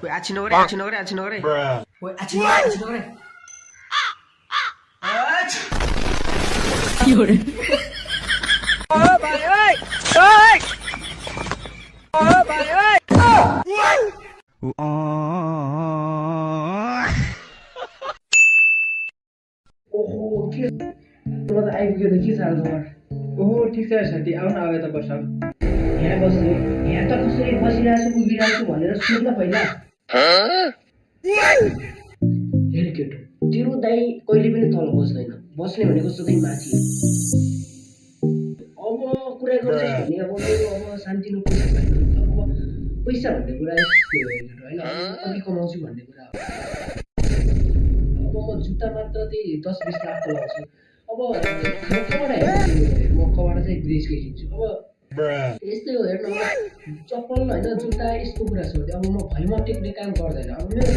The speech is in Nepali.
Oye, achinogre. Oye, achinogre. Llore. ओहो के म त आइपुग्यो त के साह्रो खबर ओहो ठिक छ साथी आउन अब यता बस यहाँ बस्नु यहाँ त कसरी बसिरहेको छु उभिरहेको छु भनेर सोध्न पहिला हेर केटो तेरो दाइ कहिले पनि तल बस्दैन बस्ने भनेको सधैँ माथि अब कुरा गर्छस् भने अब अब शान्तिनु पैसा छैन अब पैसा भन्ने कुरा होइन कति कमाउँछु भन्ने कुरा अब म जुत्ता मात्र त्यही 10-20 लाख लाउँछु अब म कबाट चाहिँ ब्रिजकै किन्छु अब यस्तै हो हेर्नु चप्पल होइन जुत्ता यस्तो कुरा सोध्यो अब म भैमा टेक्ने काम गर्दैन अब मेरो